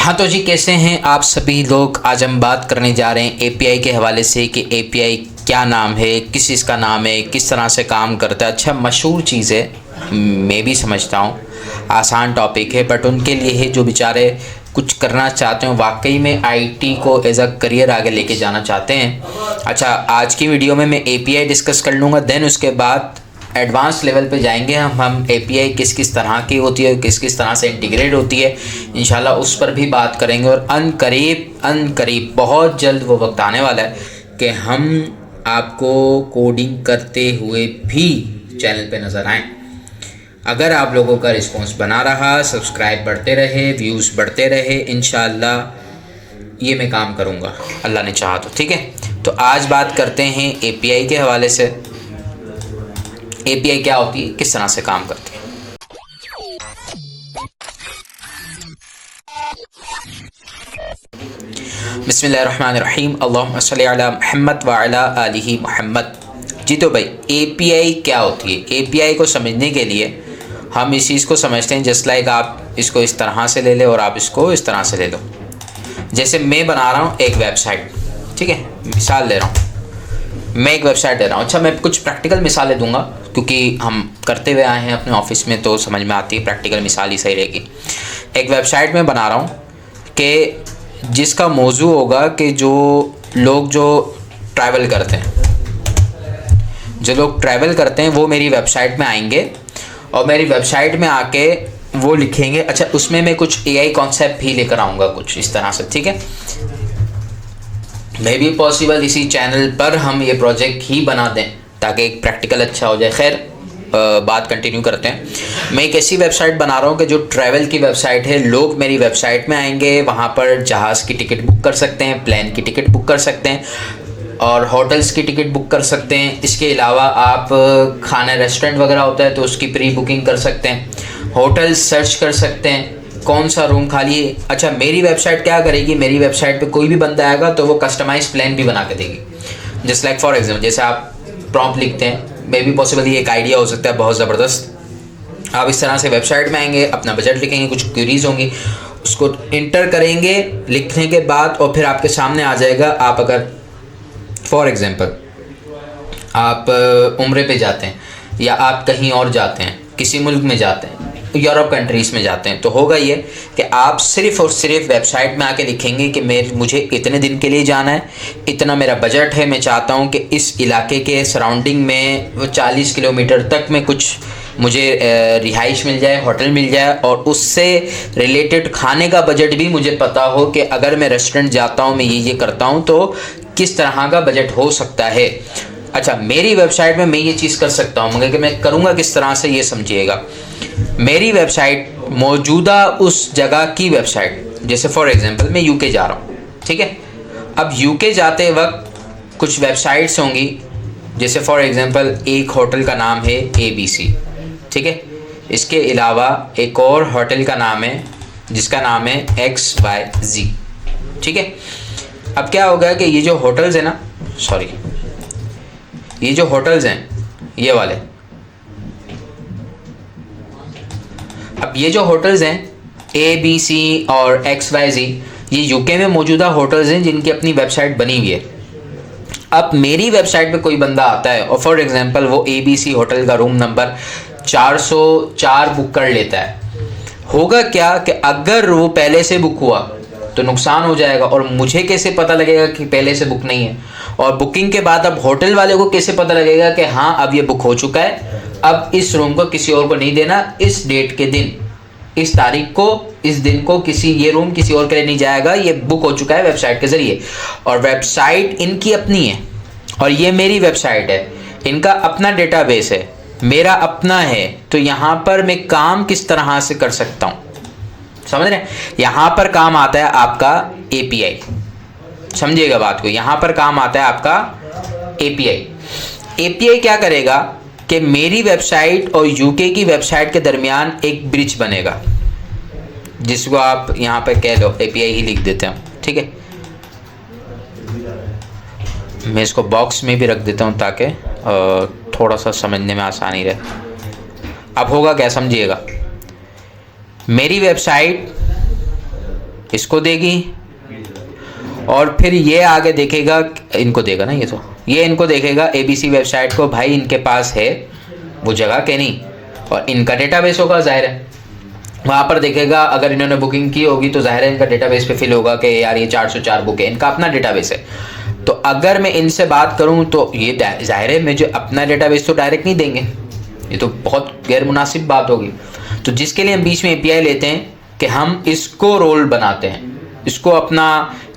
हाँ तो जी, कैसे हैं आप सभी लोग। आज हम बात करने जा रहे हैं एपीआई के हवाले से कि एपीआई क्या नाम है, किस चीज़ का नाम है, किस तरह से काम करता है। अच्छा, मशहूर चीज़ है, मैं भी समझता हूँ आसान टॉपिक है, बट उनके लिए है जो बेचारे कुछ करना चाहते हैं, वाकई में आईटी को एज अ करियर आगे लेके जाना चाहते हैं। अच्छा, आज की वीडियो में मैं एपीआई डिस्कस कर लूँगा, देन उसके बाद एडवांस लेवल पे जाएंगे हम एपीआई किस किस तरह की होती है, किस किस तरह से इंटीग्रेट होती है, इंशाल्लाह उस पर भी बात करेंगे। और अनकरीब बहुत जल्द वो वक्त आने वाला है कि हम आपको कोडिंग करते हुए भी चैनल पे नज़र आएँ। अगर आप लोगों का रिस्पांस बना रहा, सब्सक्राइब बढ़ते रहे, व्यूज़ बढ़ते रहे, इंशाल्लाह ये मैं काम करूँगा, अल्लाह ने चाहा तो। ठीक है, तो आज बात करते हैं एपीआई के हवाले से। एपीआई क्या होती है, किस तरह से काम करती है। बिस्मिल्लाहिर्रहमानिर्रहीम, अल्लाहुम्मा सल्ली अला मुहम्मद व अला आलिहि मुहम्मद। जी तो भाई, एपीआई क्या होती है। एपीआई को समझने के लिए हम इस चीज़ को समझते हैं, जस्ट लाइक आप इसको इस तरह से ले ले और आप इसको इस तरह से ले लो। जैसे मैं बना रहा हूँ एक वेबसाइट, ठीक है, मिसाल ले रहा हूँ, मैं एक वेबसाइट दे रहा हूँ। अच्छा, मैं कुछ प्रैक्टिकल मिसालें दूंगा क्योंकि हम करते हुए आए हैं अपने ऑफिस में, तो समझ में आती है, प्रैक्टिकल मिसाल ही सही रहेगी। एक वेबसाइट में बना रहा हूँ कि जिसका मौजू होगा कि जो लोग ट्रैवल करते हैं वो मेरी वेबसाइट में आएंगे और मेरी वेबसाइट में आके वो लिखेंगे। अच्छा, उसमें मैं कुछ एआई कॉन्सेप्ट भी लेकर आऊँगा कुछ इस तरह से, ठीक है। मे बी पॉसिबल इसी चैनल पर हम ये प्रोजेक्ट ही बना दें ताकि एक प्रैक्टिकल अच्छा हो जाए। खैर, बात कंटिन्यू करते हैं। मैं एक ऐसी वेबसाइट बना रहा हूँ कि जो ट्रैवल की वेबसाइट है। लोग मेरी वेबसाइट में आएंगे, वहाँ पर जहाज़ की टिकट बुक कर सकते हैं, प्लेन की टिकट बुक कर सकते हैं और होटल्स की टिकट बुक कर सकते हैं। इसके अलावा आप खाना रेस्टोरेंट वगैरह होता है तो उसकी प्री बुकिंग कर सकते हैं, होटल सर्च कर सकते हैं कौन सा रूम खाली है। अच्छा, मेरी वेबसाइट क्या करेगी, मेरी वेबसाइट पे कोई भी बंदा आएगा तो वो कस्टमाइज प्लान भी बना के देगी। जस्ट लाइक फॉर एग्जाम्पल, जैसे आप प्रॉम्प्ट लिखते हैं, मे बी पॉसिबल ये एक आइडिया हो सकता है बहुत ज़बरदस्त। आप इस तरह से वेबसाइट में आएंगे, अपना बजट लिखेंगे, कुछ क्वेरीज होंगी, उसको इंटर करेंगे लिखने के बाद, और फिर आपके सामने आ जाएगा। आप अगर फॉर एग्जाम्पल आप उम्रे पे जाते हैं या आप कहीं और जाते हैं, किसी मुल्क में जाते हैं, यूरोप कंट्रीज़ में जाते हैं, तो होगा ये कि आप सिर्फ़ और सिर्फ वेबसाइट में आके लिखेंगे कि मुझे इतने दिन के लिए जाना है, इतना मेरा बजट है, मैं चाहता हूँ कि इस इलाके के सराउंडिंग में वो 40 किलोमीटर तक में कुछ मुझे रिहाइश मिल जाए, होटल मिल जाए, और उससे रिलेटेड खाने का बजट भी मुझे पता हो कि अगर मैं रेस्टोरेंट जाता हूँ, मैं ये करता हूँ, तो किस तरह का बजट हो सकता है। अच्छा, मेरी वेबसाइट में मैं ये चीज़ कर सकता हूँ, मगर कि मैं करूँगा किस तरह से, ये समझिएगा। मेरी वेबसाइट मौजूदा उस जगह की वेबसाइट, जैसे फॉर एग्जांपल मैं यूके जा रहा हूँ, ठीक है। अब यूके जाते वक्त कुछ वेबसाइट्स होंगी, जैसे फॉर एग्जांपल एक होटल का नाम है ABC, ठीक है। इसके अलावा एक और होटल का नाम है जिसका नाम है XYZ, ठीक है। अब क्या होगा कि ये जो होटल्स हैं ना, ये जो होटल्स हैं ये वाले, अब ये जो होटल्स हैं ABC और XYZ, ये यूके में मौजूदा होटल्स हैं जिनकी अपनी वेबसाइट बनी हुई है। अब मेरी वेबसाइट पे कोई बंदा आता है और फॉर एग्जांपल वो ABC होटल का रूम नंबर 404 बुक कर लेता है। होगा क्या कि अगर वो पहले से बुक हुआ तो नुकसान हो जाएगा, और मुझे कैसे पता लगेगा कि पहले से बुक नहीं है, और बुकिंग के बाद अब होटल वाले को कैसे पता लगेगा कि हाँ अब ये बुक हो चुका है, अब इस रूम को किसी और को नहीं देना, इस डेट के दिन, इस तारीख को, इस दिन को ये रूम किसी और के लिए नहीं जाएगा, ये बुक हो चुका है वेबसाइट के ज़रिए। और वेबसाइट इनकी अपनी है और ये मेरी वेबसाइट है, इनका अपना डेटाबेस है, मेरा अपना है। तो यहाँ पर मैं काम किस तरह से कर सकता हूँ, समझ रहे हैं। यहाँ पर काम आता है आपका एपीआई, समझिएगा बात को, यहाँ पर काम आता है आपका एपीआई। एपीआई क्या करेगा कि मेरी वेबसाइट और यूके की वेबसाइट के दरमियान एक ब्रिज बनेगा, जिसको आप यहाँ पर कह लो एपीआई ही लिख देते हैं, ठीक है। मैं इसको बॉक्स में भी रख देता हूँ ताकि थोड़ा सा समझने में आसानी रहे। अब होगा क्या, समझिएगा। मेरी वेबसाइट इसको देगी और फिर ये आगे देखेगा, इनको देगा ना, ये इनको देखेगा ABC वेबसाइट को, भाई इनके पास है वो जगह के नहीं, और इनका डेटाबेस होगा, जाहिर है वहाँ पर देखेगा अगर इन्होंने बुकिंग की होगी तो जाहिर है इनका डेटाबेस पे फिल होगा कि यार ये 404 बुक है, इनका अपना डेटाबेस है। तो अगर मैं इनसे बात करूँ तो ये जाहिर है मुझे अपना डेटाबेस तो डायरेक्ट नहीं देंगे, ये तो बहुत गैर मुनासिब बात होगी। तो जिसके लिए हम बीच में API लेते हैं कि हम इसको रोल बनाते हैं, इसको अपना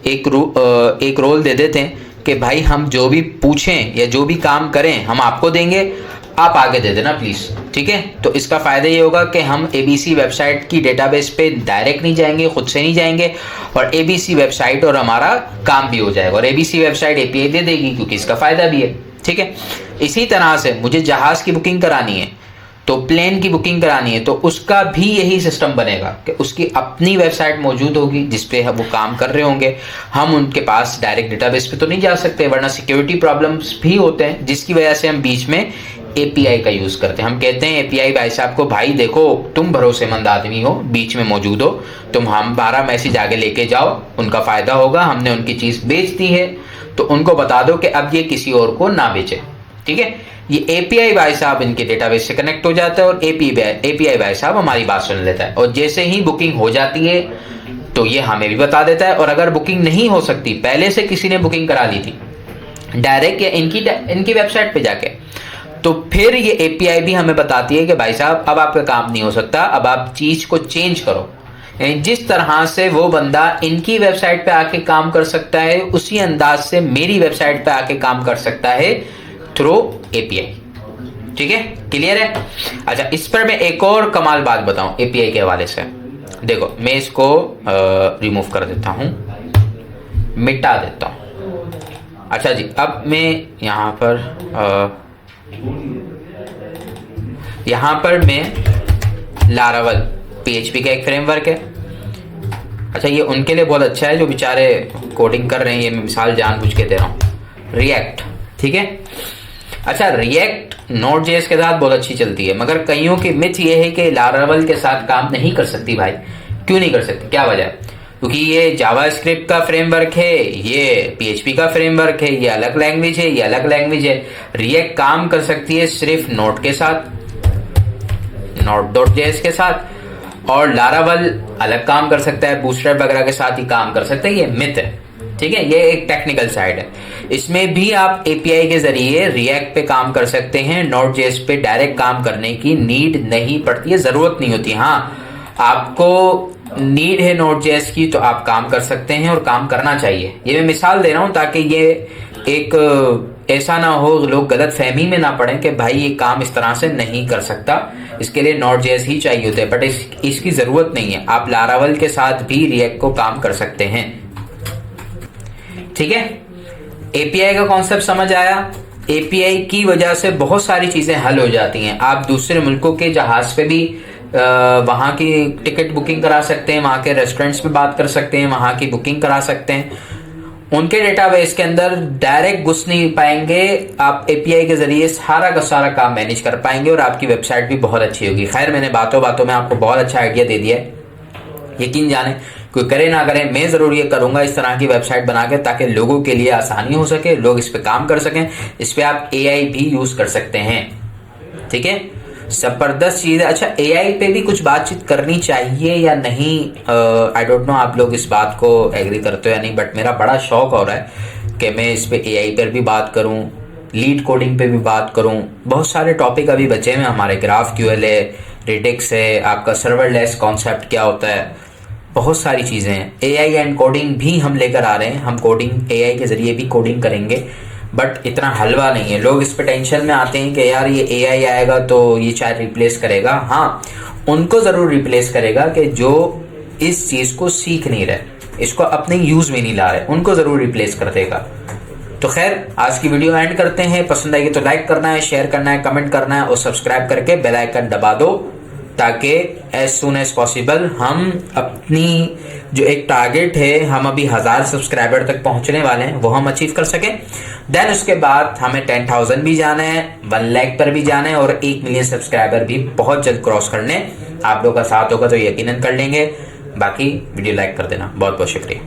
एक रोल दे देते हैं कि भाई हम जो भी पूछें या जो भी काम करें हम आपको देंगे, आप आगे दे देना प्लीज़, ठीक है। तो इसका फ़ायदा ये होगा कि हम ABC वेबसाइट की डेटाबेस पे डायरेक्ट नहीं जाएंगे, खुद से नहीं जाएंगे, और ABC वेबसाइट और हमारा काम भी हो जाएगा, और ABC वेबसाइट API दे देगी क्योंकि इसका फ़ायदा भी है, ठीक है। इसी तरह से मुझे जहाज़ की बुकिंग करानी है, तो प्लेन की बुकिंग करानी है, तो उसका भी यही सिस्टम बनेगा कि उसकी अपनी वेबसाइट मौजूद होगी जिस पे वो काम कर रहे होंगे। हम उनके पास डायरेक्ट डेटाबेस पे तो नहीं जा सकते, वरना सिक्योरिटी प्रॉब्लम्स भी होते हैं, जिसकी वजह से हम बीच में API का यूज़ करते हैं। हम कहते हैं API भाई साहब को, भाई देखो तुम भरोसेमंद आदमी हो, बीच में मौजूद हो, तुम हमारा मैसेज आगे लेके जाओ, उनका फ़ायदा होगा, हमने उनकी चीज़ बेच दी है तो उनको बता दो कि अब ये किसी और को ना बेचे, ठीक है। ये API भाई साहब इनके डेटाबेस से कनेक्ट हो जाता है और API भाई साहब हमारी बात सुन लेता है, और जैसे ही बुकिंग हो जाती है तो ये हमें भी बता देता है। और अगर बुकिंग नहीं हो सकती, पहले से किसी ने बुकिंग करा ली थी डायरेक्ट या इनकी वेबसाइट पे जाके, तो फिर ये API भी हमें बताती है कि भाई साहब अब आपका काम नहीं हो सकता, अब आप चीज को चेंज करो। यानी जिस तरह से वो बंदा इनकी वेबसाइट पे आके काम कर सकता है, उसी अंदाज से मेरी वेबसाइट पे आके काम कर सकता है थ्रू API, ठीक है, क्लियर है। अच्छा, इस पर मैं एक और कमाल बात बताऊं API के हवाले से। देखो मैं इसको रिमूव कर देता हूं, मिटा देता हूं। अच्छा जी, अब मैं यहाँ पर मैं लारावल PHP का एक फ्रेमवर्क है। अच्छा, ये उनके लिए बहुत अच्छा है जो बेचारे कोडिंग कर रहे हैं, ये मैं मिसाल जानबूझ के दे रहा हूँ। रिएक्ट, ठीक है। अच्छा, रिएक्ट Node.js के साथ बहुत अच्छी चलती है, मगर कईयों की मिथ ये है कि लारावल के साथ काम नहीं कर सकती। भाई क्यों नहीं कर सकती, क्या वजह है? क्योंकि ये जावास्क्रिप्ट का फ्रेमवर्क है, ये PHP का फ्रेमवर्क है, ये अलग लैंग्वेज है, ये अलग लैंग्वेज है। रिएक्ट काम कर सकती है सिर्फ नोड के साथ, Node.js के साथ, और लारावल अलग काम कर सकता है, बूटस्ट्रैप वगैरह के साथ ही काम कर सकता है। ये मिथ है, ठीक है, ये एक टेक्निकल साइड है। इसमें भी आप API के जरिए रिएक्ट पे काम कर सकते हैं, Node.js पे डायरेक्ट काम करने की नीड नहीं पड़ती है, जरूरत नहीं होती। हाँ, आपको नीड है Node.js की तो आप काम कर सकते हैं और काम करना चाहिए। ये मैं मिसाल दे रहा हूँ ताकि ये एक ऐसा ना हो, लोग गलत फहमी में ना पड़े कि भाई ये काम इस तरह से नहीं कर सकता, इसके लिए Node.js ही चाहिए होता है, बट इसकी जरूरत नहीं है। आप लारावल के साथ भी रिएक्ट को काम कर सकते हैं, ठीक है। API का कॉन्सेप्ट समझ आया। API की वजह से बहुत सारी चीजें हल हो जाती हैं। आप दूसरे मुल्कों के जहाज पे भी वहाँ की टिकट बुकिंग करा सकते हैं, वहाँ के रेस्टोरेंट्स पे बात कर सकते हैं, वहाँ की बुकिंग करा सकते हैं। उनके डेटाबेस के अंदर डायरेक्ट घुस नहीं पाएंगे, आप API के जरिए सारा का सारा काम मैनेज कर पाएंगे और आपकी वेबसाइट भी बहुत अच्छी होगी। खैर, मैंने बातों बातों में आपको बहुत अच्छा आइडिया दे दिया है। यकीन जाने, कोई करे ना करे, मैं जरूर ये करूंगा इस तरह की वेबसाइट बना के, ताकि लोगों के लिए आसानी हो सके, लोग इस पे काम कर सकें। इस पे आप AI भी यूज कर सकते हैं, ठीक है, जबरदस्त चीज है। अच्छा, AI पे भी कुछ बातचीत करनी चाहिए या नहीं, आई डोंट नो आप लोग इस बात को एग्री करते हो या नहीं, बट मेरा बड़ा शौक हो रहा है कि मैं इस पे AI पर भी बात करूं, लीड कोडिंग पे भी बात करूं। बहुत सारे टॉपिक अभी बचे हैं हमारे, GraphQL है, Redux है, आपका सर्वरलेस कॉन्सेप्ट क्या होता है, बहुत सारी चीज़ें हैं। AI एंड कोडिंग भी हम लेकर आ रहे हैं, हम कोडिंग AI के ज़रिए भी कोडिंग करेंगे, बट इतना हलवा नहीं है। लोग इस पे टेंशन में आते हैं कि यार ये AI आएगा तो ये शायद रिप्लेस करेगा। हाँ, उनको ज़रूर रिप्लेस करेगा कि जो इस चीज़ को सीख नहीं रहे, इसको अपने यूज़ में नहीं ला रहे, उनको ज़रूर रिप्लेस कर देगा। तो खैर, आज की वीडियो एंड करते हैं। पसंद आएगी तो लाइक करना है, शेयर करना है, कमेंट करना है और सब्सक्राइब करके बेल आइकन दबा दो, ताकि एज सुन एज पॉसिबल हम अपनी जो एक टारगेट है, हम अभी 1000 सब्सक्राइबर तक पहुंचने वाले हैं, वो हम अचीव कर सकें। देन उसके बाद हमें 10,000 भी जाना है, 1 लाख पर भी जाना है और 1 मिलियन सब्सक्राइबर भी बहुत जल्द क्रॉस करने। आप लोगों का साथ होगा तो यकीनन कर लेंगे। बाकी वीडियो लाइक कर देना। बहुत बहुत शुक्रिया।